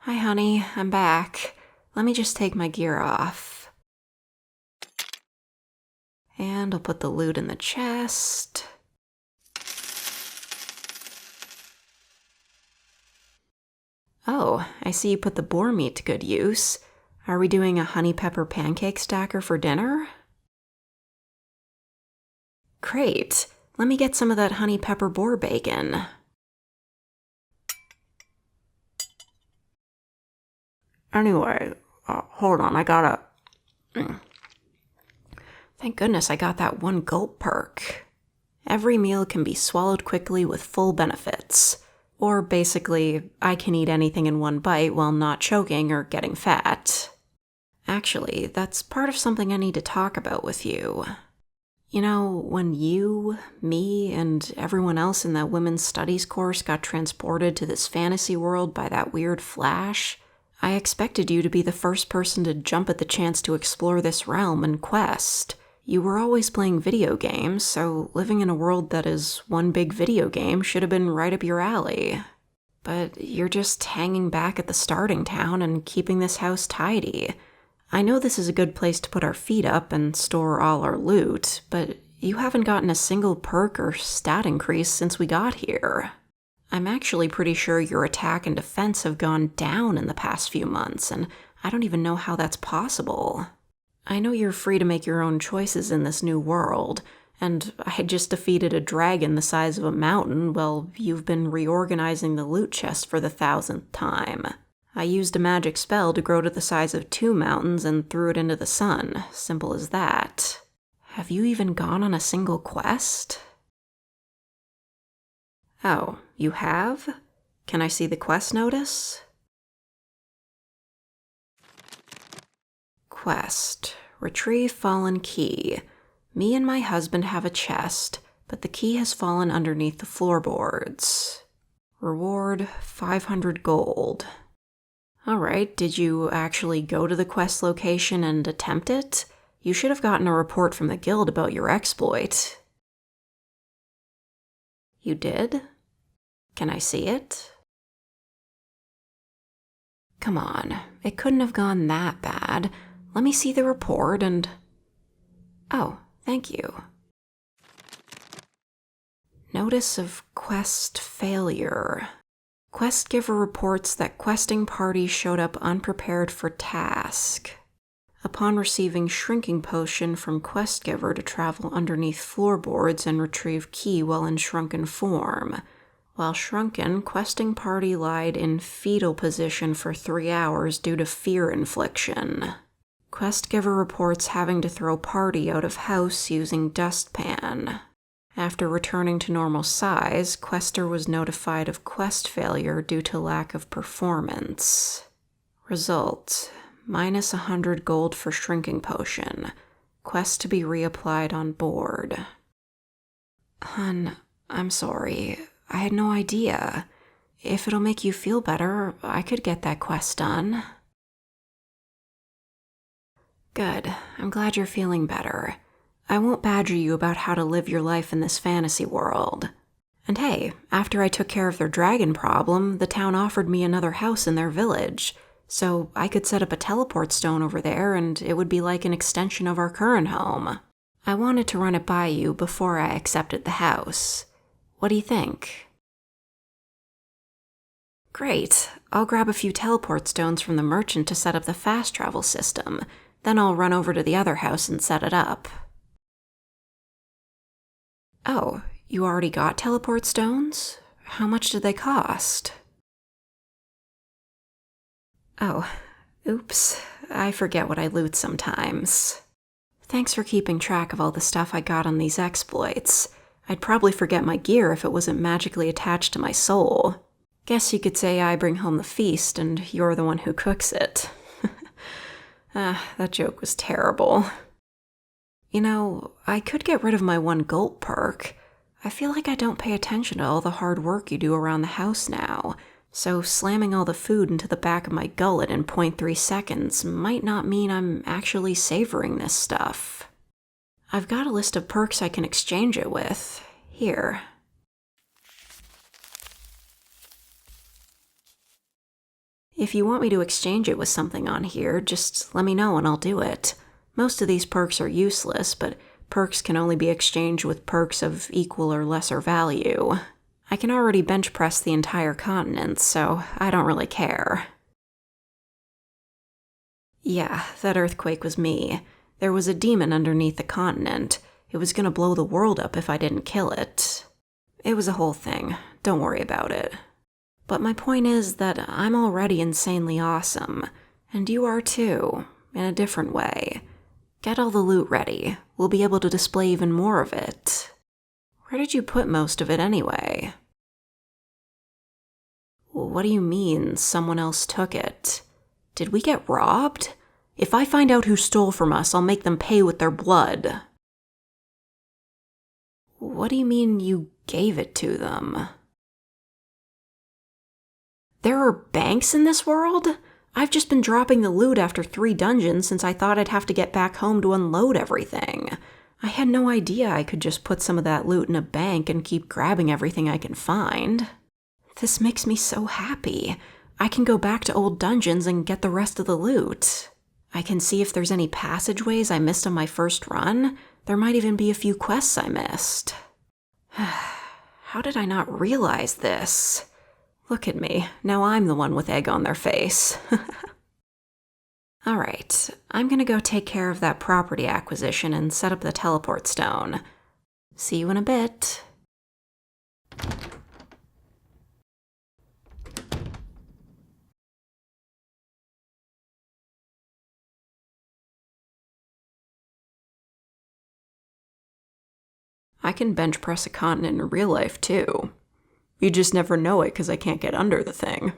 Hi, honey. I'm back. Let me just take my gear off. And I'll put the loot in the chest. Oh, I see you put the boar meat to good use. Are we doing a honey pepper pancake stacker for dinner? Great. Let me get some of that honey pepper boar bacon. Anyway, hold on, I gotta... Thank goodness I got that one gulp perk. Every meal can be swallowed quickly with full benefits. Or basically, I can eat anything in one bite while not choking or getting fat. Actually, that's part of something I need to talk about with you. You know, when you, me, and everyone else in that women's studies course got transported to this fantasy world by that weird flash, I expected you to be the first person to jump at the chance to explore this realm and quest. You were always playing video games, so living in a world that is one big video game should have been right up your alley. But you're just hanging back at the starting town and keeping this house tidy. I know this is a good place to put our feet up and store all our loot, but you haven't gotten a single perk or stat increase since we got here. I'm actually pretty sure your attack and defense have gone down in the past few months, and I don't even know how that's possible. I know you're free to make your own choices in this new world, and I had just defeated a dragon the size of a mountain while you've been reorganizing the loot chest for the 1000th time. I used a magic spell to grow to the size of 2 mountains and threw it into the sun. Simple as that. Have you even gone on a single quest? Oh, you have? Can I see the quest notice? Quest. Retrieve fallen key. Me and my husband have a chest, but the key has fallen underneath the floorboards. Reward 500 gold. Alright, did you actually go to the quest location and attempt it? You should have gotten a report from the guild about your exploit. You did? Can I see it? Come on, it couldn't have gone that bad. Let me see the report and... Oh, thank you. Notice of quest failure. Quest giver reports that questing party showed up unprepared for task. Upon receiving shrinking potion from quest giver to travel underneath floorboards and retrieve key while in shrunken form. While shrunken, questing party lied in fetal position for 3 hours due to fear infliction. Quest giver reports having to throw party out of house using dustpan. After returning to normal size, quester was notified of quest failure due to lack of performance. Result: minus 100 gold for shrinking potion. Quest to be reapplied on board. Hun, I'm sorry. I had no idea. If it'll make you feel better, I could get that quest done. Good. I'm glad you're feeling better. I won't badger you about how to live your life in this fantasy world. And hey, after I took care of their dragon problem, the town offered me another house in their village, so I could set up a teleport stone over there and it would be like an extension of our current home. I wanted to run it by you before I accepted the house. What do you think? Great. I'll grab a few teleport stones from the merchant to set up the fast travel system. Then I'll run over to the other house and set it up. Oh, you already got teleport stones? How much did they cost? Oh, oops. I forget what I loot sometimes. Thanks for keeping track of all the stuff I got on these exploits. I'd probably forget my gear if it wasn't magically attached to my soul. Guess you could say I bring home the feast and you're the one who cooks it. That joke was terrible. You know, I could get rid of my one gulp perk. I feel like I don't pay attention to all the hard work you do around the house now, so slamming all the food into the back of my gullet in 0.3 seconds might not mean I'm actually savoring this stuff. I've got a list of perks I can exchange it with. Here. If you want me to exchange it with something on here, just let me know and I'll do it. Most of these perks are useless, but perks can only be exchanged with perks of equal or lesser value. I can already bench press the entire continent, so I don't really care. Yeah, that earthquake was me. There was a demon underneath the continent. It was gonna blow the world up if I didn't kill it. It was a whole thing. Don't worry about it. But my point is that I'm already insanely awesome. And you are too, in a different way. Get all the loot ready. We'll be able to display even more of it. Where did you put most of it anyway? What do you mean, someone else took it? Did we get robbed? If I find out who stole from us, I'll make them pay with their blood. What do you mean you gave it to them? There are banks in this world? I've just been dropping the loot after 3 dungeons since I thought I'd have to get back home to unload everything. I had no idea I could just put some of that loot in a bank and keep grabbing everything I can find. This makes me so happy. I can go back to old dungeons and get the rest of the loot. I can see if there's any passageways I missed on my first run. There might even be a few quests I missed. How did I not realize this? Look at me. Now I'm the one with egg on their face. Alright, I'm gonna go take care of that property acquisition and set up the teleport stone. See you in a bit. I can bench press a continent in real life, too. You just never know it because I can't get under the thing.